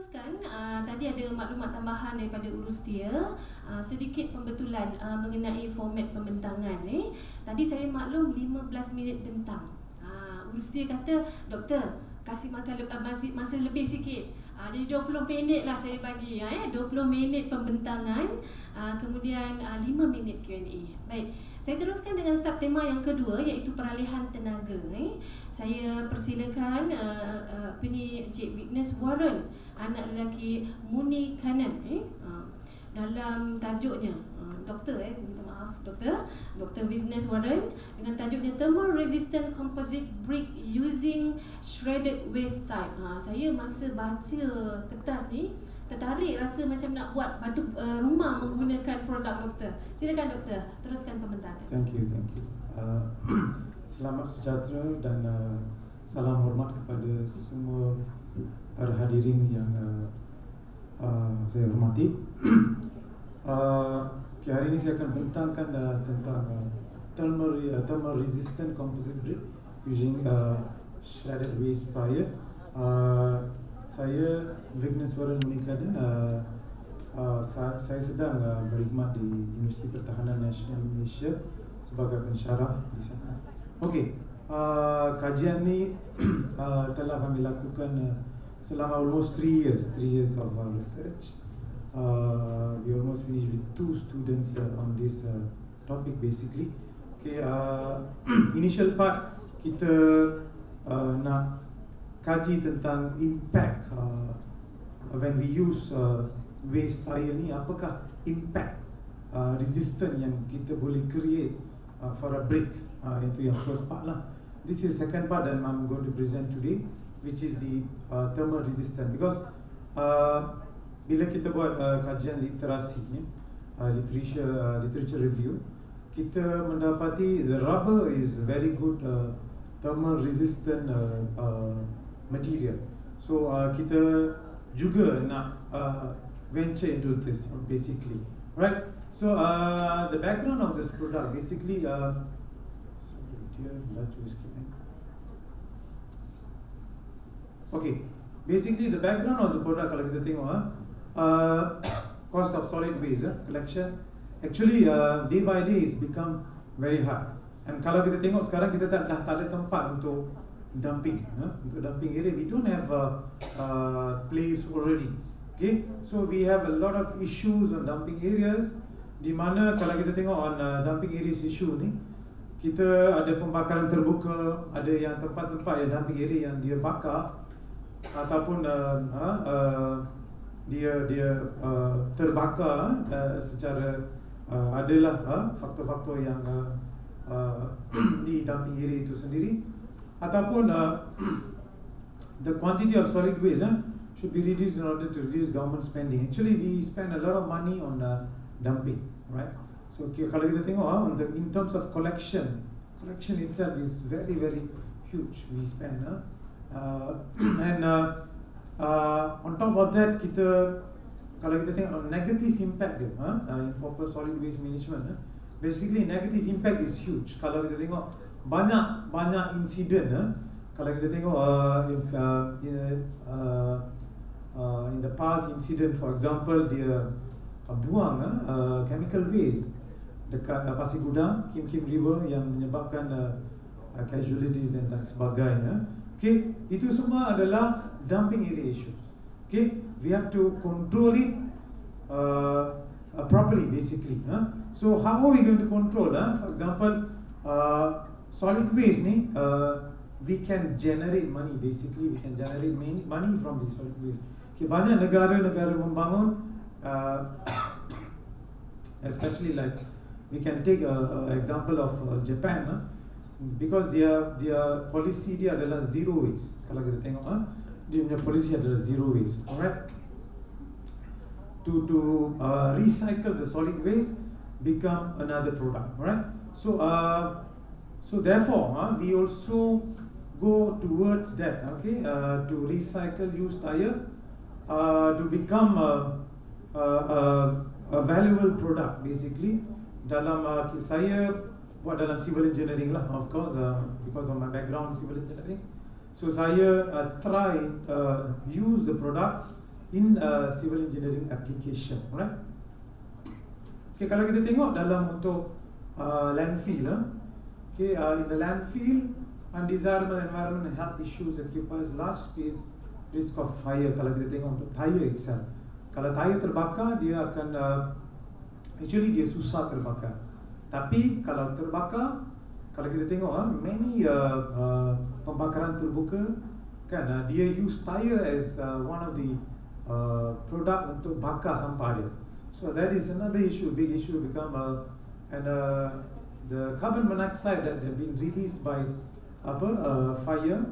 teruskan, tadi ada maklumat tambahan daripada urus dia, sedikit pembetulan mengenai format pembentangan ni. Tadi saya maklum 15 minit bentang. Urus dia kata, doktor, kasih masa lebih sikit. Jadi 20 minit lah saya bagi, 20 minit pembentangan, kemudian 5 minit Q&A. Baik, saya teruskan dengan start tema yang kedua, iaitu peralihan tenaga. Saya persilakan Encik Witness Warren, anak lelaki Muni Kanan, dalam tajuknya, doktor, saya minta maaf, Doktor Witness Warren, dengan tajuknya Thermal Resistant Composite Brick Using Shredded Waste Type. Saya masa baca kertas ni tertarik, rasa macam nak buat batu rumah menggunakan produk doktor. Silakan doktor, teruskan pembentangan. Thank you. Selamat sejahtera dan salam hormat kepada semua para hadirin yang saya hormati. Hari ini saya akan bentangkan tentang thermal resistant composite brick using shredded waste tire. Saya Witness Warren Munikada. Saya sedang berkhidmat di Universiti Pertahanan Nasional Malaysia sebagai pensyarah di sana. Okey, kajian ni telah kami lakukan selama almost 3 years of research. We almost finished with 2 students on this topic basically. Okay, initial part kita nak kaji tentang impact when we use waste tire ni, apakah impact resistant yang kita boleh create for a brick. Itu yang first part lah. This is second part that I'm going to present today, which is the thermal resistant. Because bila kita buat kajian literasi, literature review, kita mendapati the rubber is very good thermal resistant material. So kita juga nak venture into this basically, right? So the background of this product basically, okay, basically the background of the product, kalau kita tengok cost of solid waste collection, actually day by day is become very hard. And kalau kita tengok sekarang, kita dah tak ada tempat untuk dumping, untuk dumping area. We don't have a place already. Okay, so we have a lot of issues on dumping areas. Di mana kalau kita tengok on dumping areas issue ni, kita ada pembakaran terbuka, ada yang tempat-tempat yang dumping area yang dia bakar ataupun dia terbakar secara adalah faktor-faktor yang di dumping area itu sendiri, ataupun the quantity of solid waste should be reduced in order to reduce government spending. Actually, we spend a lot of money on dumping, right? So kalau kita tengok in terms of collection itself is very huge. We spend and on top of that, kalau kita tengok negative impact dia, improper solid waste management, basically negative impact is huge. Kalau kita tengok banyak insiden, kalau kita tengok in the past incident, for example, dia buang chemical waste dekat Pasir Gudang, Kim River, yang menyebabkan casualties dan sebagainya. Okay, itu semua adalah dumping area issues. Okay, we have to control it properly basically. So how are we going to control? For example, solid waste ni, we can generate money basically. We can generate money from the solid waste. Okay, banyak negara-negara membangun, especially like we can take a example of Japan, because their policy dia adalah zero waste. Kalau kita tengok, dia punya policy adalah zero waste. Alright, to recycle the solid waste become another product. Alright, so therefore we also go towards that. Okay, to recycle used tire to become a valuable product basically. Dalam saya buat dalam civil engineering lah, of course, because of my background civil engineering. So saya try use the product in civil engineering application, right? Okay, kalau kita tengok dalam untuk landfill, okay, in the landfill, undesirable environment and health issues occupies large space, risk of fire. Kalau kita tengok untuk tire itself, kalau tire terbakar, dia akan actually dia susah terbakar. Tapi kalau terbakar, kalau kita tengok many pembakaran terbuka kan, dia use tire as one of the product untuk bakar sampah dia. So that is another issue, big issue become the carbon monoxide that have been released by fire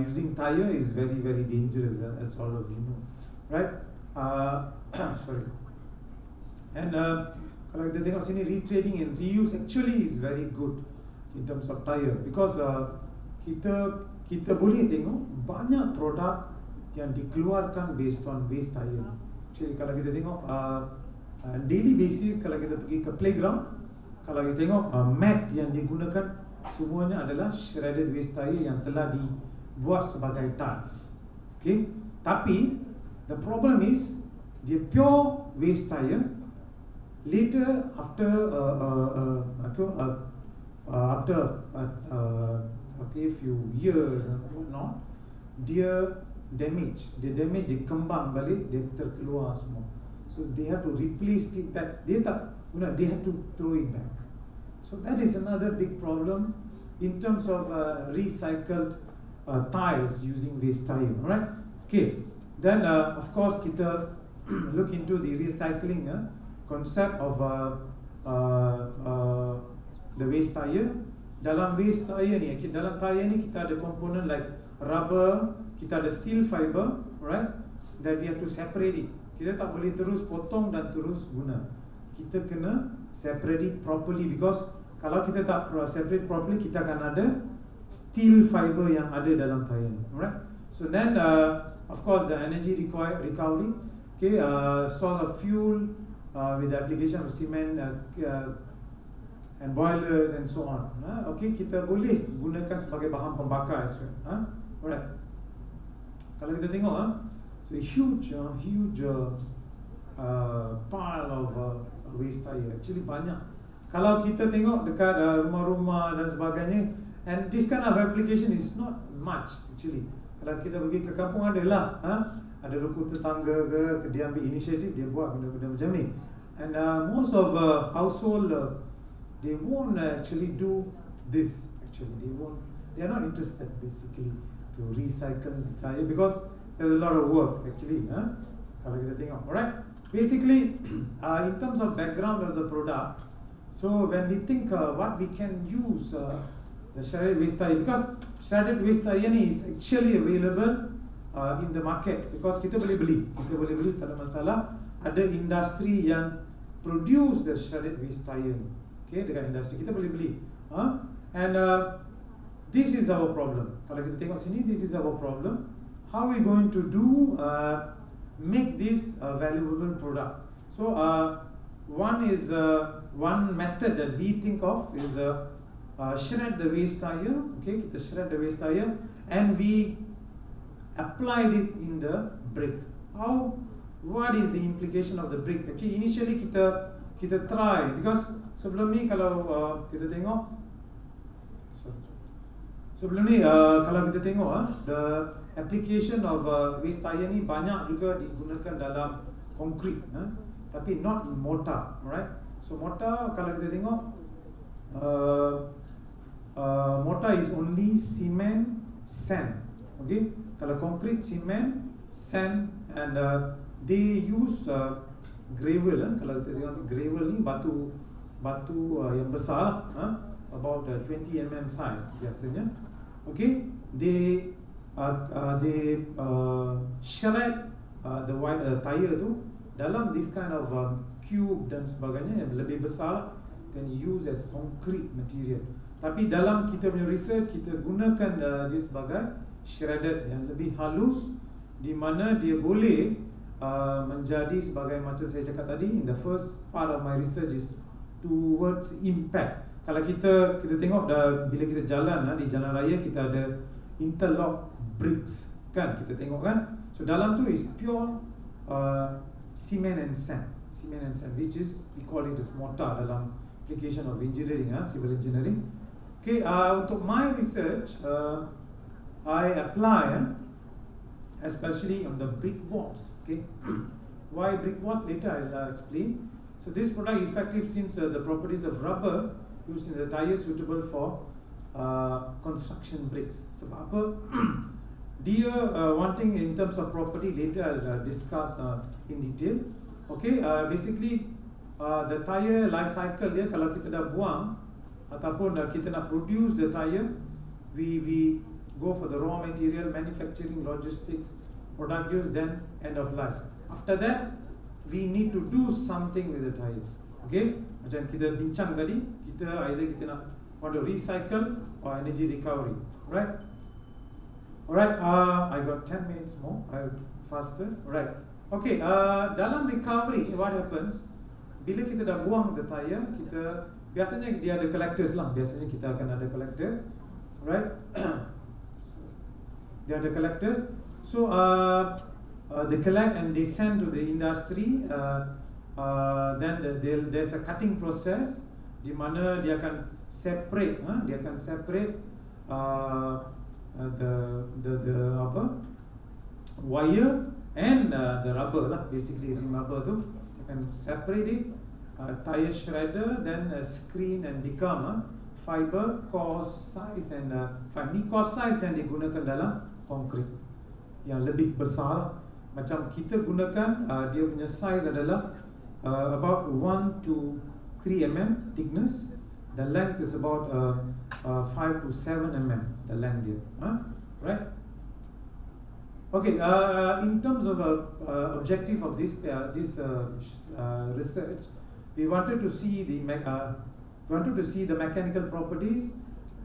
using tire is very, very dangerous, as all of you know, right? Sorry. And kalau kita tengok sini, retrading and reuse actually is very good in terms of tire, because kita boleh tengok banyak produk yang dikeluarkan based on waste tire. Actually kalau kita tengok daily basis, kalau kita pergi ke playground, kalau kita tengok mat yang digunakan semuanya adalah shredded waste tire yang telah dibuat sebagai tiles. Okay, tapi the problem is dia pure waste tire. Later after okay, few years and whatnot, dia damage, dia kembang balik, dia terkeluar semua. So they have to replace it back. They have to throw it back. So that is another big problem in terms of recycled tiles using waste tire, right? Okay, then of course kita look into the recycling concept of the waste tire. Dalam waste tire ni, dalam tire ni kita ada komponen like rubber, kita ada steel fiber, right? That we have to separate it. Kita tak boleh terus potong dan terus guna. Kita kena separate it properly, because kalau kita tak separate properly, kita akan ada steel fiber yang ada dalam tire ni, right? So then of course the energy recovery, okay, source of fuel with the application of cement and boilers and so on. Okay, kita boleh gunakan sebagai bahan pembakar as well. Alright. Kalau kita tengok, so huge pile of waste tire. Actually banyak. Kalau kita tengok dekat rumah-rumah dan sebagainya, and this kind of application is not much actually. Kalau kita pergi ke kampung adalah, ada ruku tetangga ke, dia ambil inisiatif, dia buat benda-benda macam ni. And most of household they won't actually do this. Actually, they are not interested basically to recycle the tire, because there's a lot of work actually. Kalau kita tengok, alright. Basically, in terms of background of the product, so when we think what we can use the shredded waste tire, because shredded waste tire ni is actually available in the market, because kita boleh beli, tak ada masalah. Ada industri yang produce the shredded waste tire ni. Okay, dekat industri kita boleh beli. And this is our problem. Kalau kita tengok sini, this is our problem. How we going to do make this a valuable product? So one method that we think of is shred the waste tire. Okay, kita shred the waste tire and we applied it in the brick. What is the implication of the brick? Actually, initially kita try, because sebelum ni kalau kita tengok, kalau kita tengok the application of waste tire ni banyak juga digunakan dalam concrete, tapi not in mortar, right? So mortar, kalau kita tengok, mortar is only cement, sand. Okay, kalau concrete, cement, sand, and they use gravel. Kalau kita tengok gravel ni batu yang besar about 20 mm size biasanya. Okay, they shred the tire tu dalam this kind of cube dan sebagainya yang lebih besar, then use as concrete material. Tapi dalam kita punya research, kita gunakan dia sebagai shredded yang lebih halus, di mana dia boleh menjadi sebagai macam saya cakap tadi, in the first part of my research is towards impact. Kalau kita tengok bila kita jalan di jalan raya, kita ada interlock bricks kan, kita tengok kan. So dalam tu is pure cement and sand, which is we call it as mortar dalam application of engineering, civil engineering. Okay, untuk my research, I apply especially on the brick walls. Okay, why brick walls? Later I'll explain. So this product effective since the properties of rubber used in the tire suitable for construction bricks. Sebab apa? Dia wanting in terms of property, later I'll discuss in detail. Okay, basically the tire life cycle dia, kalau kita dah buang ataupun kita nak produce the tire, we go for the raw material, manufacturing, logistics, product use, then end of life. After that, we need to do something with the tire. Okay, macam kita bincang tadi, either kita nak want to recycle or energy recovery, right? Alright, I got 10 minutes more. I'll faster. Alright. Okay, dalam recovery, what happens? Bila kita dah buang the tire, kita biasanya dia ada collectors lah. Biasanya kita akan ada collectors, right? Dia ada collectors. So they collect and they send to the industry. Then there's a cutting process di mana dia akan separate, the wire and the rubber lah, basically rim rubber tu, you can separate it, tire shredder, then screen and become fiber coarse size and ni coarse size yang digunakan dalam konkrit yang lebih besar lah. Macam kita gunakan dia punya size adalah about 1 to 3 mm thickness. The length is about 5 to 7 mm, the length here, right? Okay, in terms of objective of this research, we wanted to see the mechanical properties,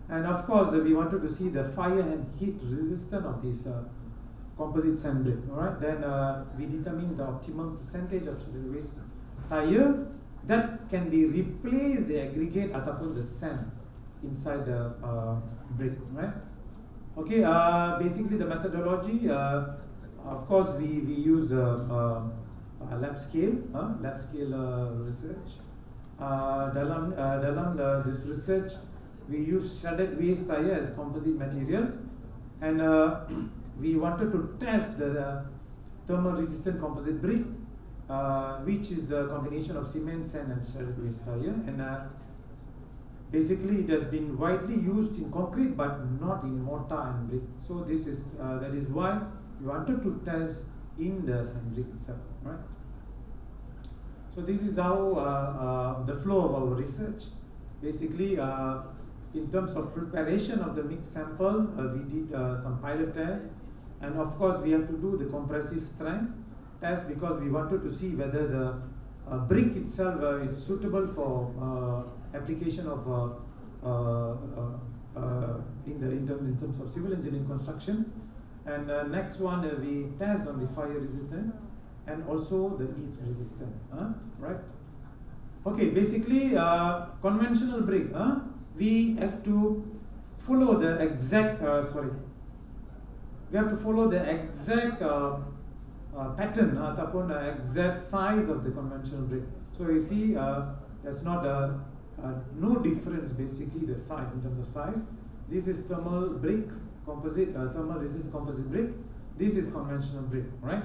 and of course we wanted to see the fire and heat resistance of this composite sand brick. All right, then we determine the optimum percentage of the waste tire that can be replaced the aggregate ataupun the sand inside the brick, right? Okay, basically the methodology, of course we use lab scale research. Dalam this research we use shredded waste tire as composite material, and we wanted to test the thermal resistant composite brick, which is a combination of cement, sand and shredded waste tire, and basically it has been widely used in concrete but not in mortar and brick. So this is that is why we wanted to test in the sand brick itself, right? So this is how the flow of our research. Basically, in terms of preparation of the mixed sample, we did some pilot tests, and of course we have to do the compressive strength test because we wanted to see whether the brick itself is suitable for application of in terms of civil engineering construction. And next one, we test on the fire resistance and also the heat resistance, right? Okay, basically conventional brick, we have to follow the exact pattern ataupun exact size of the conventional brick. So you see, there's not no difference basically the size in terms of size. This is thermal brick composite, thermal resist composite brick. This is conventional brick, right?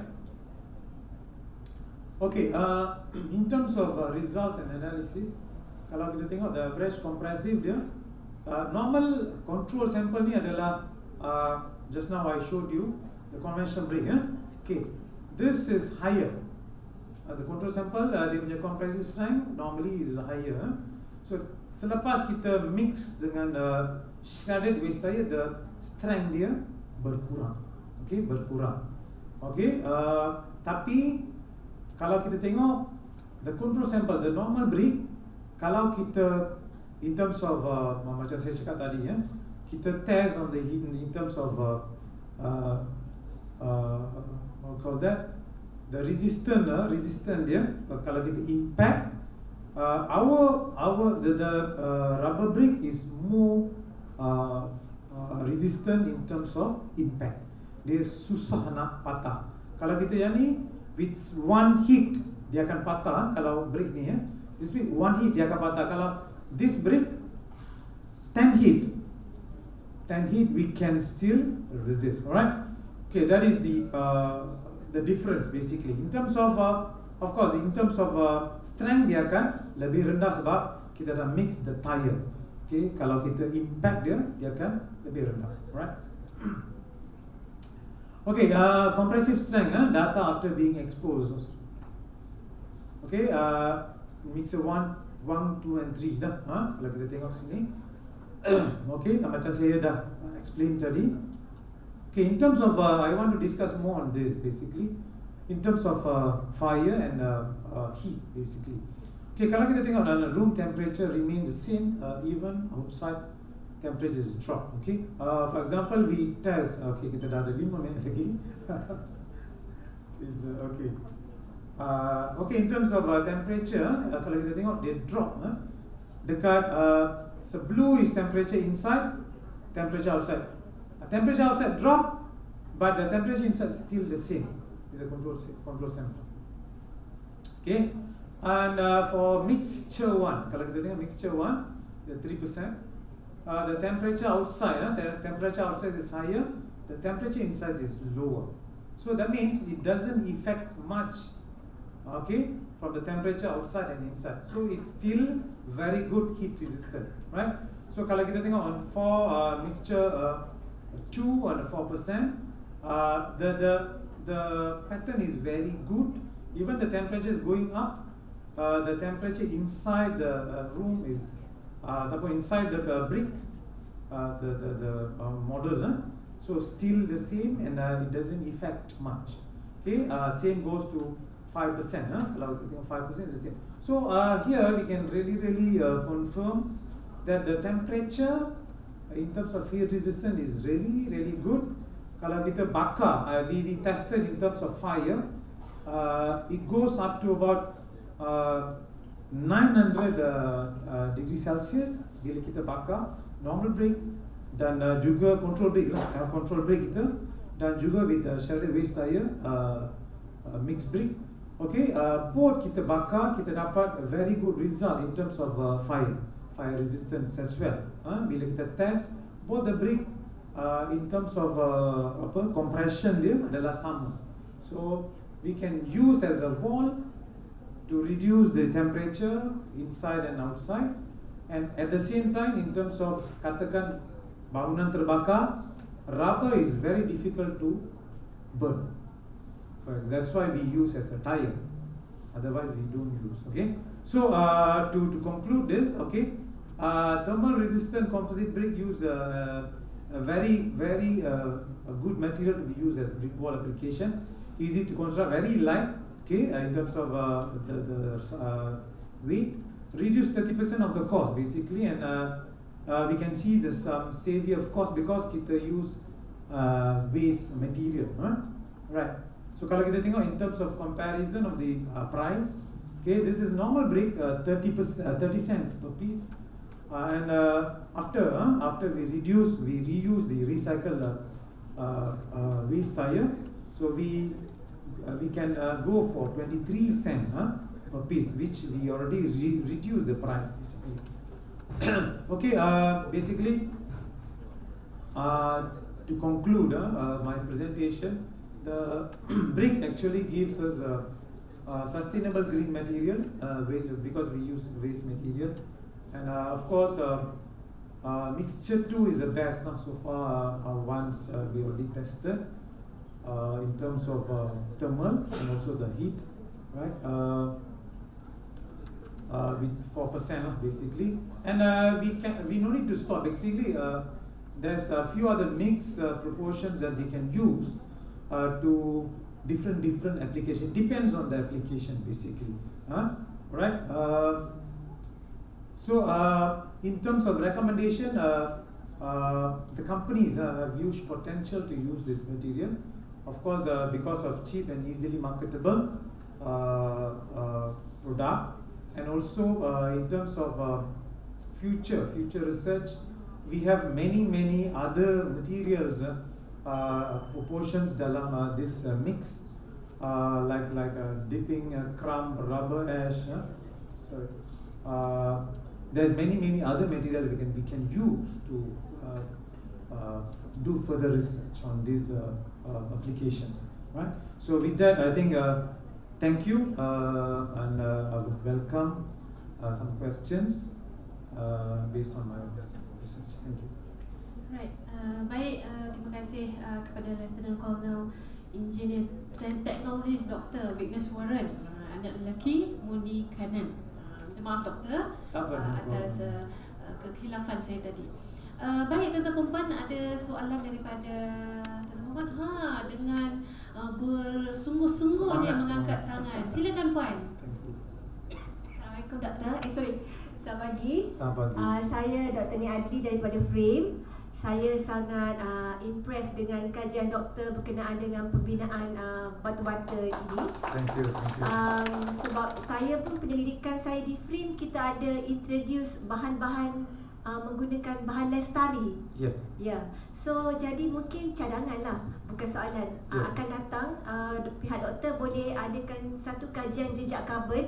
Okay, in terms of result and analysis, kalau kita tengok the average compressive dia, normal control sample ni adalah just now I showed you the conventional brick. Okay, this is higher. The control sample dia punya compressive strength normally is higher. So selepas kita mix dengan shredded waste tire, the strength dia berkurang. Okay, berkurang. Okay, tapi kalau kita tengok the control sample, the normal brick, kalau kita in terms of macam saya cakap tadi, kita test on the heat in terms of what call that, the resistance dia, kalau kita impact, the rubber brick is more resistant in terms of impact. Dia susah nak patah. Kalau kita yang ni with one hit dia akan patah. Kalau brick ni this brick one hit dia akan patah. Kalau this brick 10 hit we can still resist. Alright. Okay, that is the difference basically. In terms of course, in terms of strength dia akan lebih rendah sebab kita dah mix the tire. Okay, kalau kita impact dia akan lebih rendah. Alright. Okay, compressive strength, data after being exposed. Okay, mixer 1, 2 and 3 dah. Kalau kita tengok sini. Okay, macam saya dah explain tadi. Okay, in terms of I want to discuss more on this basically. In terms of fire and heat basically. Okay, kalau kita tengok room temperature remains the same even outside temperature is drop. Okay, for example we test. Okay, kita dah ada 5 minit lagi. Is okay. Okay, in terms of temperature, kalau kita tengok dia drop dekat so blue is temperature inside, temperature outside. Temperature outside drop, but the temperature inside still the same with the control sample. Okay, and for mixture 1, kalau kita tengok mixture 1, the 3%, the temperature outside, is higher, the temperature inside is lower. So that means it doesn't affect much. Okay, from the temperature outside and inside. So it's still very good heat resistant, right? So kalau kita tengok on for mixture 2 and 4%, the pattern is very good. Even the temperature is going up, the temperature inside the room is inside the brick, the model, so still the same, and it doesn't affect much. Okay, same goes to 5%. Kalau kita tengok 5% is the same. So here we can really confirm that the temperature in terms of heat resistance is really good. Kalau kita bakar, we tested in terms of fire, it goes up to about 900 degrees Celsius bila kita bakar normal brick dan juga control brick control brick kita, dan juga with shredded waste tire mixed brick. Okay, both kita bakar, kita dapat a very good result in terms of fire resistance as well. Bila kita test both the brick in terms of compression dia adalah sama. So we can use as a wall to reduce the temperature inside and outside, and at the same time in terms of katakan bangunan terbakar, rubber is very difficult to burn. That's why we use as a tire. Otherwise we don't use. Okay. So to conclude this, okay, thermal resistant composite brick use a very a good material to be used as brick wall application. Easy to construct, very light. Okay, in terms of the weight, reduce 30% of the cost basically, and we can see this savior of cost because kita use waste material, right? So kalau kita tengok in terms of comparison of the price, okay, this is normal brick 30 cents per piece, and after we reuse the recycled waste tire, so we can go for 23 cents per piece, which we already reduce the price basically. Okay, basically to conclude my presentation, the brick actually gives us a sustainable green material because we use waste material, and of course mixture 2 is the best so far. Once we already tested in terms of thermal and also the heat, right? With 4% basically, and we no need to stop basically. There's a few other mix proportions that we can use to different application. Depends on the application basically, right? So in terms of recommendation, the companies have huge potential to use this material, of course, because of cheap and easily marketable product, and also in terms of future research, we have many other materials proportions dalam this mix. like dipping crumb, rubber ash. So there's many other material we can use to do further research on these applications, right? So with that, I think thank you, and I would welcome some questions based on my research. Thank you. Right, baik, terima kasih kepada Lieutenant Colonel Engineer Teknologis Dr. Vignesh Warren, anak lelaki Muni Kanan. Maaf Doktor atas kekhilafan saya tadi. Baik tuan-tuan perempuan, ada soalan daripada tuan-tuan perempuan dengan bersungguh-sungguhnya mengangkat tangan. Silakan puan. Assalamualaikum Doktor. Selamat pagi. Selamat pagi. Saya Dr. Ni Adli daripada Frame. Saya sangat impressed dengan kajian doktor berkenaan dengan pembinaan batu-bata ini. Thank you. Sebab saya pun penyelidikan saya di Frame, kita ada introduce bahan-bahan menggunakan bahan lestari. Yeah. So jadi mungkin cadangan lah, bukan soalan. Akan datang pihak doktor boleh adakan satu kajian jejak karbon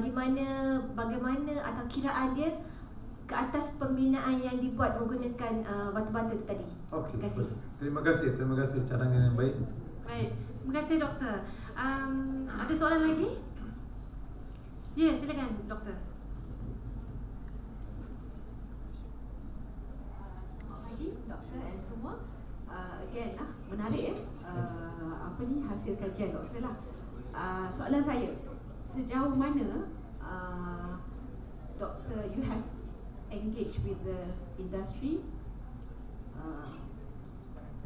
di mana bagaimana atau kiraan dia ke atas pembinaan yang dibuat menggunakan batu-bata itu tadi. Okey. Terima kasih cadangan yang baik. Baik, terima kasih doktor. Ada soalan lagi? Ya, silakan doktor. Selamat pagi doktor dan semua. Again menarik hasil kajian doktor lah. Soalan saya, sejauh mana doktor you have engage with the industry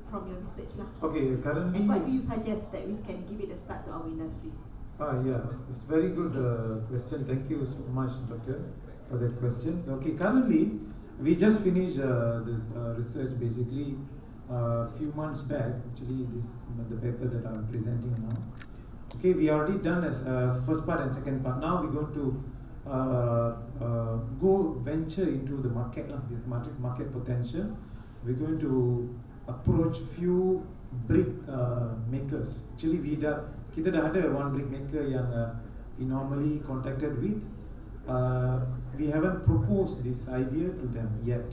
from your research lah. Okay, currently. And what do you suggest that we can give it a start to our industry? Yeah, it's very good question. Thank you so much, Doctor, for that question. Okay, currently we just finished this research basically a few months back. Actually, this is the paper that I'm presenting now. Okay, we already done as first part and second part. Now we're going to go venture into the market lah, with market potential. We're going to approach few brick makers. Actually, kita dah ada one brick maker yang we normally contacted with. We haven't proposed this idea to them yet.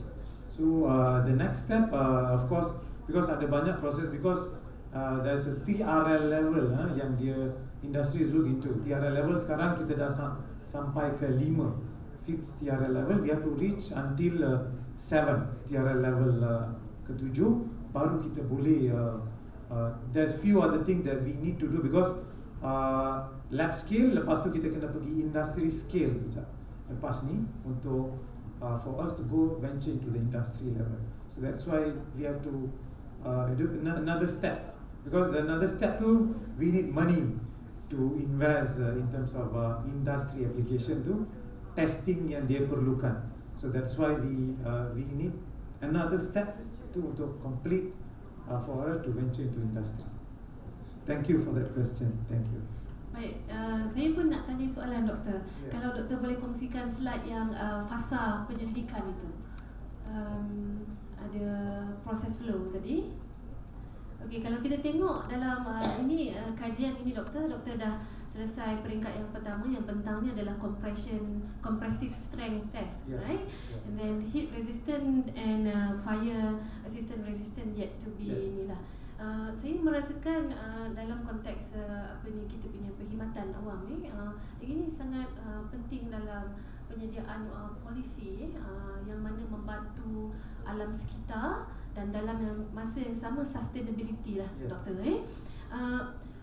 So the next step, of course, because ada banyak proses, because there's a TRL level yang dia industry is look into. TRL level sekarang kita dah sampai ke 5th TRL level. We have to reach until 7 TRL level ke-7 baru kita boleh there's few other things that we need to do, because lab scale, lepas tu kita kena pergi industry scale kejap lepas ni untuk for us to go venture into the industry level. So that's why we have to do another step, because the another step tu we need money to invest in terms of industry application tu, testing yang dia perlukan. So that's why we need another step tu untuk complete for her to venture into industry. So, thank you for that question. Thank you. Baik, saya pun nak tanya soalan doktor. Kalau doktor boleh kongsikan slide yang fasa penyelidikan itu. Ada proses flow tadi. Okey, kalau kita tengok dalam kajian ini doktor dah selesai peringkat yang pertama, yang bentangnya adalah compressive strength test, right? And then heat resistant and fire resistant yet to be inilah. Saya merasakan dalam konteks kita punya perkhidmatan awam ni, ini sangat penting dalam penyediaan polisi yang mana membantu alam sekitar dan dalam masa yang sama sustainability lah, doktor.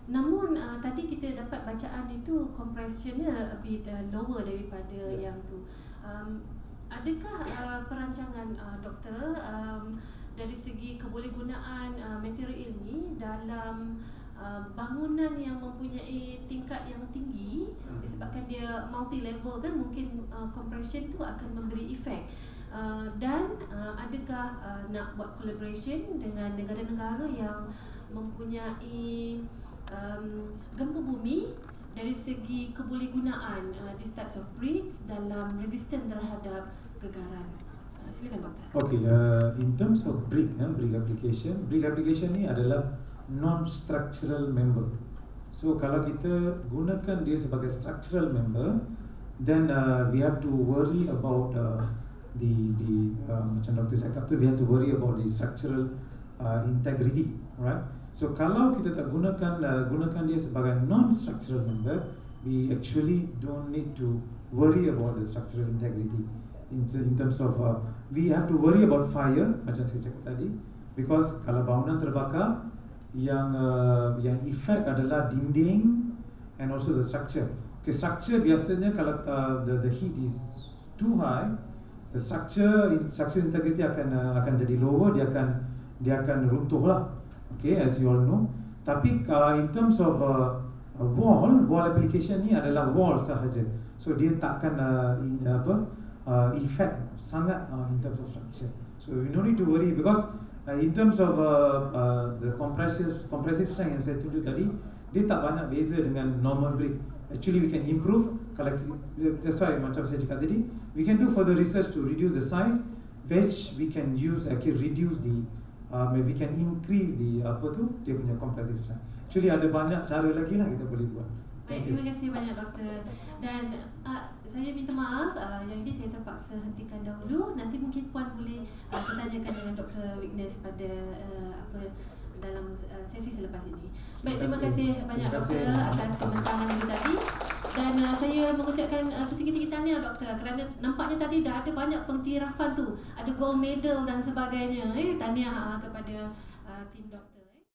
Namun tadi kita dapat bacaan itu compressionnya a bit lower daripada yang tu. Adakah perancangan doktor dari segi kebolehgunaan material ini dalam bangunan yang mempunyai tingkat yang tinggi, disebabkan dia multi level kan, mungkin compression tu akan memberi efek. Dan adakah nak buat collaboration dengan negara-negara yang mempunyai gempa bumi dari segi kebolehgunaan these types of bricks dalam resistant terhadap gegaran? Silakan doktor. Okay, in terms of brick application ni adalah non-structural member. So kalau kita gunakan dia sebagai structural member, then we have to worry about macam doktor cakap tu, we have to worry about the structural integrity, right? So kalau kita tak gunakan dia sebagai non-structural member, we actually don't need to worry about the structural integrity in terms of we have to worry about fire macam saya cakap tadi, because kalau bangunan terbakar yang effect adalah dinding and also the structure. Okay, structure biasanya kalau the heat is too high, the structure integrity akan jadi lower, dia akan runtuh lah. Okay, as you all know. Tapi in terms of wall application ni adalah wall sahaja. So dia takkan effect sangat in terms of structure. So we don't need to worry, because in terms of the compressive strength yang saya tunjuk tadi, dia tak banyak beza dengan normal brick. Actually we can improve. That's why macam saya cakap tadi, we can do further research to reduce the size, which we can use reduce the we can increase the dia punya compressive strength. Actually ada banyak cara lagi lah kita boleh buat. Baik, terima kasih banyak doktor. Dan saya minta maaf, yang ini saya terpaksa hentikan dahulu. Nanti mungkin puan boleh bertanyakan dengan Dr. Wignes pada dalam sesi selepas ini. Baik, terima kasih banyak doktor atas pembentangan ini tadi. Dan saya mengucapkan setinggi-tinggi tahniah doktor, kerana nampaknya tadi dah ada banyak pengiktirafan tu, ada gold medal dan sebagainya. Tahniah kepada tim doktor.